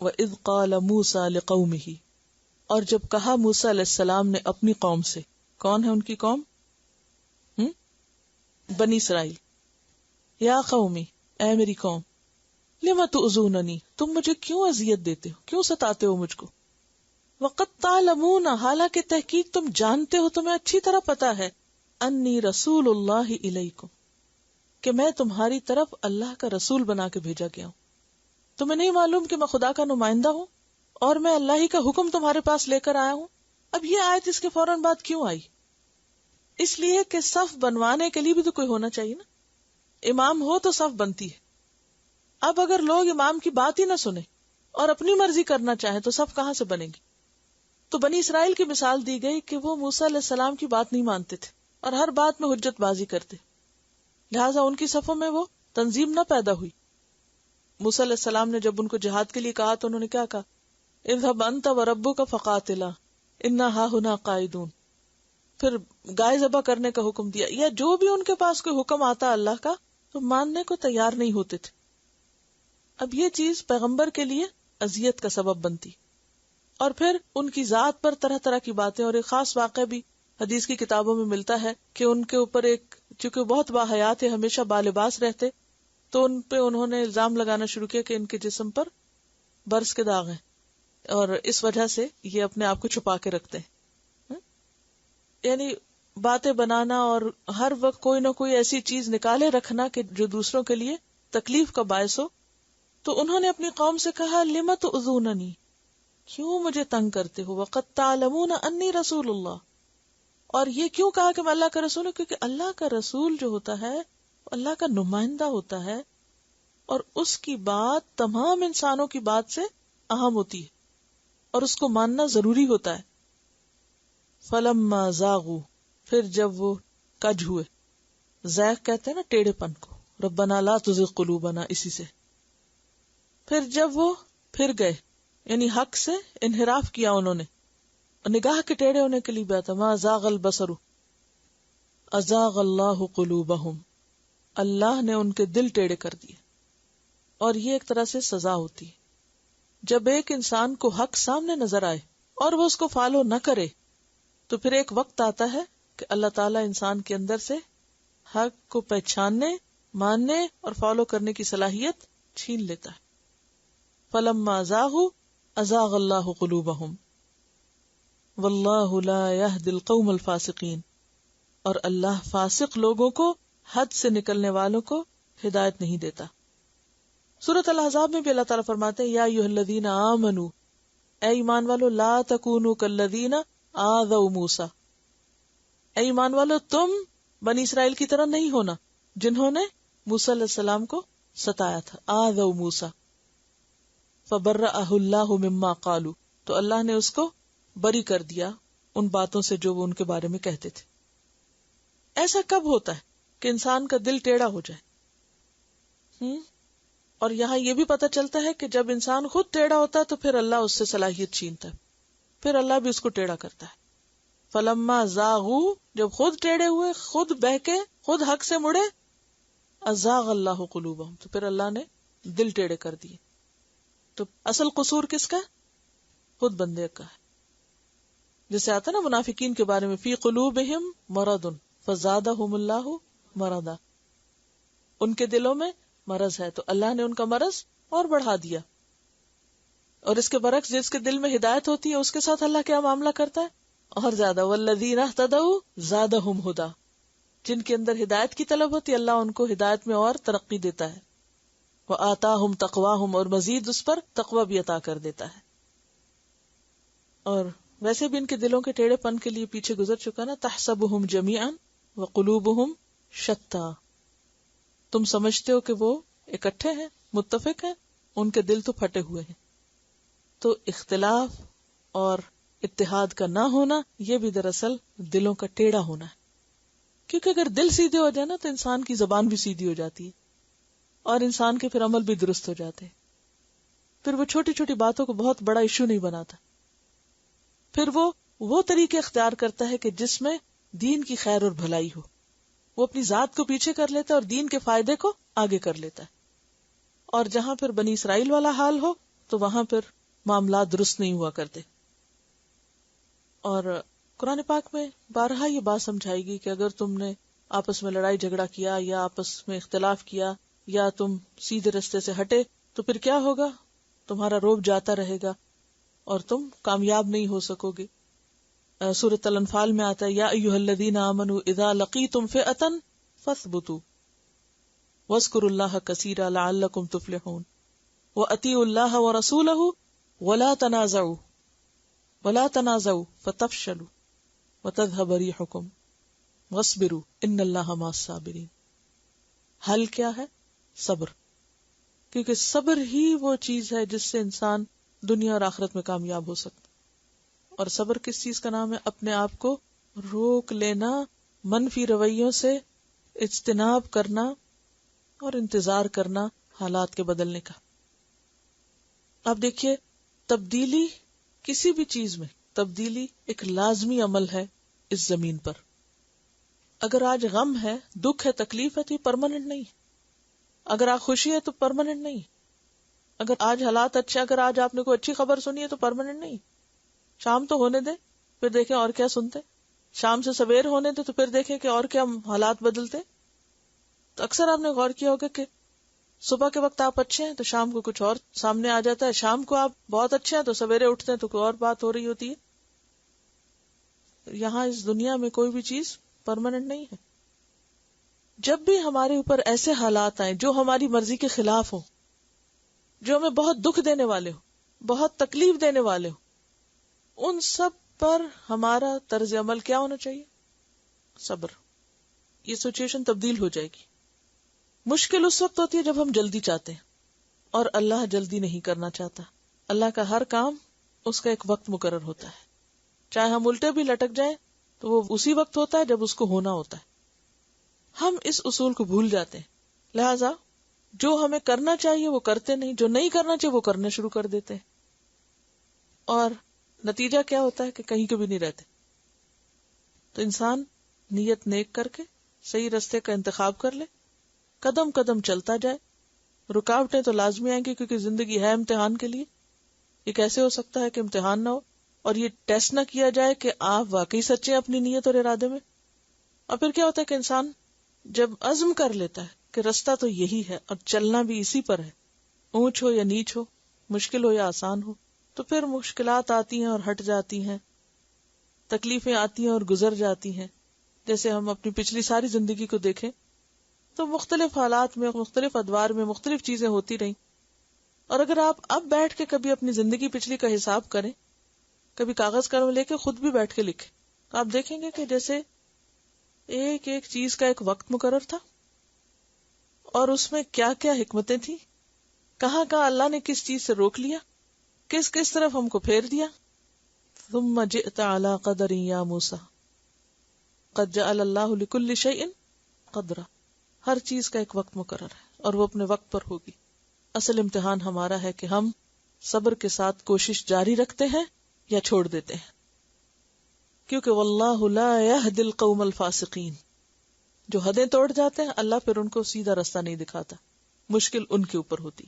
وَإِذْ قَالَ مُوسَى لِقَوْمِهِ، اور جب کہا موسیٰ علیہ السلام نے اپنی قوم سے. کون ہے ان کی قوم؟ بنی اسرائیل. یا قومی، اے میری قوم، لِمَ تُؤْذُونَنِی، تم مجھے کیوں اذیت دیتے ہو، کیوں ستاتے ہو مجھ کو. وَقَدْ تَعْلَمُونَ، حالانکہ تحقیق تم جانتے ہو، تمہیں اچھی طرح پتا ہے، انی رسول اللہ الیکم، کہ میں تمہاری طرف اللہ کا رسول بنا کے بھیجا گیا ہوں. تمہیں نہیں معلوم کہ میں خدا کا نمائندہ ہوں اور میں اللہ ہی کا حکم تمہارے پاس لے کر آیا ہوں. اب یہ آیت اس کے فوراً بعد کیوں آئی؟ اس لیے کہ صف بنوانے کے لیے بھی تو کوئی ہونا چاہیے نا. امام ہو تو صف بنتی ہے. اب اگر لوگ امام کی بات ہی نہ سنیں اور اپنی مرضی کرنا چاہیں تو صف کہاں سے بنے گی؟ تو بنی اسرائیل کی مثال دی گئی کہ وہ موسیٰ علیہ السلام کی بات نہیں مانتے تھے اور ہر بات میں حجت بازی کرتے، لہٰذا ان کی صفوں میں وہ تنظیم نہ پیدا ہوئی. موسیٰ علیہ السلام نے جب ان کو جہاد کے لیے کہا تو انہوں نے کیا کہا؟ اذهب انت وربك فقاتلا انا هاهنا قاعدون. پھر گائے ذبح کرنے کا حکم دیا، یا جو بھی ان کے پاس کوئی حکم آتا اللہ کا تو ماننے کو تیار نہیں ہوتے تھے. اب یہ چیز پیغمبر کے لیے اذیت کا سبب بنتی. اور پھر ان کی ذات پر طرح طرح کی باتیں، اور ایک خاص واقعہ بھی حدیث کی کتابوں میں ملتا ہے کہ ان کے اوپر ایک، چونکہ بہت باحیات تھے، ہمیشہ بالباس رہتے، تو ان پہ انہوں نے الزام لگانا شروع کیا کہ ان کے جسم پر برس کے داغ ہیں اور اس وجہ سے یہ اپنے آپ کو چھپا کے رکھتے ہیں. یعنی باتیں بنانا اور ہر وقت کوئی نہ کوئی ایسی چیز نکالے رکھنا کہ جو دوسروں کے لیے تکلیف کا باعث ہو. تو انہوں نے اپنی قوم سے کہا لِمَ تُؤْذُونَنِی، کیوں مجھے تنگ کرتے ہو، وَقَدْ تَعْلَمُونَ أَنِّی رَسُولُ اللَّهِ، اور یہ کیوں کہا کہ میں اللہ کا رسول ہوں؟ کیونکہ اللہ کا رسول جو ہوتا ہے اللہ کا نمائندہ ہوتا ہے اور اس کی بات تمام انسانوں کی بات سے اہم ہوتی ہے اور اس کو ماننا ضروری ہوتا ہے. فَلَمَّا زَاغُوا، پھر جب وہ کج ہوئے، زیغ کہتے ہیں نا ٹیڑھے پن کو، ربنا لا تزغ قلوبنا، اسی سے. پھر جب وہ پھر گئے، یعنی حق سے انحراف کیا انہوں نے، نگاہ کے ٹیڑھے ہونے کے لیے بات ہے. ما زاغ البصر ازاغ اللہ قلوبہم، اللہ نے ان کے دل ٹیڑھے کر دیے. اور یہ ایک طرح سے سزا ہوتی ہے. جب ایک انسان کو حق سامنے نظر آئے اور وہ اس کو فالو نہ کرے تو پھر ایک وقت آتا ہے کہ اللہ تعالیٰ انسان کے اندر سے حق کو پہچاننے، ماننے اور فالو کرنے کی صلاحیت چھین لیتا ہے. فَلَمَّا زَاغُوا أَزَاغَ اللَّهُ قُلُوبَهُمْ وَاللَّهُ لَا يَهْدِي الْقَوْمَ الْفَاسِقِينَ، اور اللہ فاسق لوگوں کو، حد سے نکلنے والوں کو ہدایت نہیں دیتا. سورۃ الاحزاب میں بھی اللہ تعالیٰ فرماتے ہیں یا ایھا الذین آمنوا، اے ایمان والو، لا تکونوا کالذین آذوا موسیٰ، اے ایمان والو تم بنی اسرائیل کی طرح نہیں ہونا جنہوں نے موسیٰ علیہ السلام کو ستایا تھا. آذوا موسیٰ فبرأہ اللہ مما قالوا، تو اللہ نے اس کو بری کر دیا ان باتوں سے جو وہ ان کے بارے میں کہتے تھے. ایسا کب ہوتا ہے کہ انسان کا دل ٹیڑھا ہو جائے؟ اور یہاں یہ بھی پتہ چلتا ہے کہ جب انسان خود ٹیڑھا ہوتا ہے تو پھر اللہ اس سے صلاحیت چھینتا ہے، پھر اللہ بھی اس کو ٹیڑھا کرتا ہے. فلما زاغوا، جب خود ٹیڑھے ہوئے، خود بہکے، خود حق سے مڑے، ازاغ اللہ قلوبہم، تو پھر اللہ نے دل ٹیڑھے کر دیے. تو اصل قصور کس کا؟ خود بندے کا ہے. جیسے آتا نا منافقین کے بارے میں، فی قلوبہم مرض فزادہم اللہ مرضا، ان کے دلوں میں مرض ہے تو اللہ نے ان کا مرض اور بڑھا دیا. اور اس کے برعکس جس کے دل میں ہدایت ہوتی ہے اس کے ساتھ اللہ کیا معاملہ کرتا ہے؟ اور زیادہ. والذین اہتدوا زادہم ہدی، جن کے اندر ہدایت کی طلب ہوتی ہے اللہ ان کو ہدایت میں اور ترقی دیتا ہے. وآتاہم تقواہم، اور مزید اس پر تقوی بھی عطا کر دیتا ہے. اور ویسے بھی ان کے دلوں کے ٹیڑھے پن کے لیے پیچھے گزر چکا نا، تحسبہم جمیعا وقلوبہم شتیٰ، تم سمجھتے ہو کہ وہ اکٹھے ہیں، متفق ہیں، ان کے دل تو پھٹے ہوئے ہیں. تو اختلاف اور اتحاد کا نہ ہونا یہ بھی دراصل دلوں کا ٹیڑھا ہونا ہے. کیونکہ اگر دل سیدھے ہو جائے نا تو انسان کی زبان بھی سیدھی ہو جاتی ہے اور انسان کے پھر عمل بھی درست ہو جاتے ہیں. پھر وہ چھوٹی چھوٹی باتوں کو بہت بڑا ایشو نہیں بناتا. پھر وہ طریقے اختیار کرتا ہے کہ جس میں دین کی خیر اور بھلائی ہو. وہ اپنی ذات کو پیچھے کر لیتا ہے اور دین کے فائدے کو آگے کر لیتا ہے. اور جہاں پھر بنی اسرائیل والا حال ہو تو وہاں پھر معاملات درست نہیں ہوا کرتے. اور قرآن پاک میں بارہا یہ بات سمجھائی گی کہ اگر تم نے آپس میں لڑائی جھگڑا کیا یا آپس میں اختلاف کیا یا تم سیدھے رستے سے ہٹے تو پھر کیا ہوگا؟ تمہارا روب جاتا رہے گا اور تم کامیاب نہیں ہو سکو گے. سورۃ الانفال میں آتا ہے یا ایھا الذین آمنوا اذا لقیتم فئۃ فاثبتوا واذکروا اللہ کثیرا لعلکم تفلحون واطیعوا اللہ ورسولہ ولا تنازعوا فتفشلوا وتذهب ريحكم واصبروا ان اللہ مع الصابرین. حل کیا ہے؟ صبر. کیونکہ صبر ہی وہ چیز ہے جس سے انسان دنیا اور آخرت میں کامیاب ہو سکتا. اور صبر کس چیز کا نام ہے؟ اپنے آپ کو روک لینا، منفی رویوں سے اجتناب کرنا اور انتظار کرنا حالات کے بدلنے کا. آپ دیکھیے، تبدیلی کسی بھی چیز میں تبدیلی ایک لازمی عمل ہے اس زمین پر. اگر آج غم ہے، دکھ ہے، تکلیف ہے تو یہ پرماننٹ نہیں. اگر آج خوشی ہے تو پرماننٹ نہیں. اگر آج حالات اچھے، اگر آج آپ نے کوئی اچھی خبر سنی ہے تو پرماننٹ نہیں. شام تو ہونے دیں، پھر دیکھیں اور کیا سنتے. شام سے سویر ہونے دیں تو پھر دیکھیں کہ اور کیا حالات بدلتے. تو اکثر آپ نے غور کیا ہوگا کہ صبح کے وقت آپ اچھے ہیں تو شام کو کچھ اور سامنے آ جاتا ہے. شام کو آپ بہت اچھے ہیں تو سویرے اٹھتے ہیں تو کوئی اور بات ہو رہی ہوتی ہے. یہاں اس دنیا میں کوئی بھی چیز پرماننٹ نہیں ہے. جب بھی ہمارے اوپر ایسے حالات آئیں جو ہماری مرضی کے خلاف ہو، جو ہمیں بہت دکھ دینے والے ہو، بہت تکلیف دینے والے ہو، ان سب پر ہمارا طرز عمل کیا ہونا چاہیے؟ صبر. یہ سچویشن تبدیل ہو جائے گی. مشکل اس وقت ہوتی ہے جب ہم جلدی چاہتے ہیں اور اللہ جلدی نہیں کرنا چاہتا. اللہ کا ہر کام اس کا ایک وقت مقرر ہوتا ہے. چاہے ہم الٹے بھی لٹک جائیں تو وہ اسی وقت ہوتا ہے جب اس کو ہونا ہوتا ہے. ہم اس اصول کو بھول جاتے ہیں، لہذا جو ہمیں کرنا چاہیے وہ کرتے نہیں، جو نہیں کرنا چاہیے وہ کرنا شروع کر دیتے ہیں، اور نتیجہ کیا ہوتا ہے کہ کہیں کے بھی نہیں رہتے. تو انسان نیت نیک کر کے صحیح رستے کا انتخاب کر لے، قدم قدم چلتا جائے. رکاوٹیں تو لازمی آئیں گی کیونکہ زندگی ہے امتحان کے لیے. یہ کیسے ہو سکتا ہے کہ امتحان نہ ہو اور یہ ٹیسٹ نہ کیا جائے کہ آپ واقعی سچے ہیں اپنی نیت اور ارادے میں. اور پھر کیا ہوتا ہے کہ انسان جب عزم کر لیتا ہے کہ رستہ تو یہی ہے اور چلنا بھی اسی پر ہے، اونچ ہو یا نیچ ہو، مشکل ہو یا آسان ہو، تو پھر مشکلات آتی ہیں اور ہٹ جاتی ہیں، تکلیفیں آتی ہیں اور گزر جاتی ہیں. جیسے ہم اپنی پچھلی ساری زندگی کو دیکھیں تو مختلف حالات میں، مختلف ادوار میں مختلف چیزیں ہوتی رہیں. اور اگر آپ اب بیٹھ کے کبھی اپنی زندگی پچھلی کا حساب کریں، کبھی کاغذ قلم لے کے خود بھی بیٹھ کے لکھیں، تو آپ دیکھیں گے کہ جیسے ایک ایک چیز کا ایک وقت مقرر تھا اور اس میں کیا کیا حکمتیں تھیں، کہاں کہاں اللہ نے کس چیز سے روک لیا، کس کس طرف ہم کو پھیر دیا. ثم جئت على قدر یا موسیٰ قد جعل اللہ لکل شیء قدرا. ہر چیز کا ایک وقت مقرر ہے اور وہ اپنے وقت پر ہوگی. اصل امتحان ہمارا ہے کہ ہم صبر کے ساتھ کوشش جاری رکھتے ہیں یا چھوڑ دیتے ہیں. کیونکہ واللہ لا یہدی القوم الفاسقین، جو حدیں توڑ جاتے ہیں اللہ پھر ان کو سیدھا رستہ نہیں دکھاتا، مشکل ان کے اوپر ہوتی.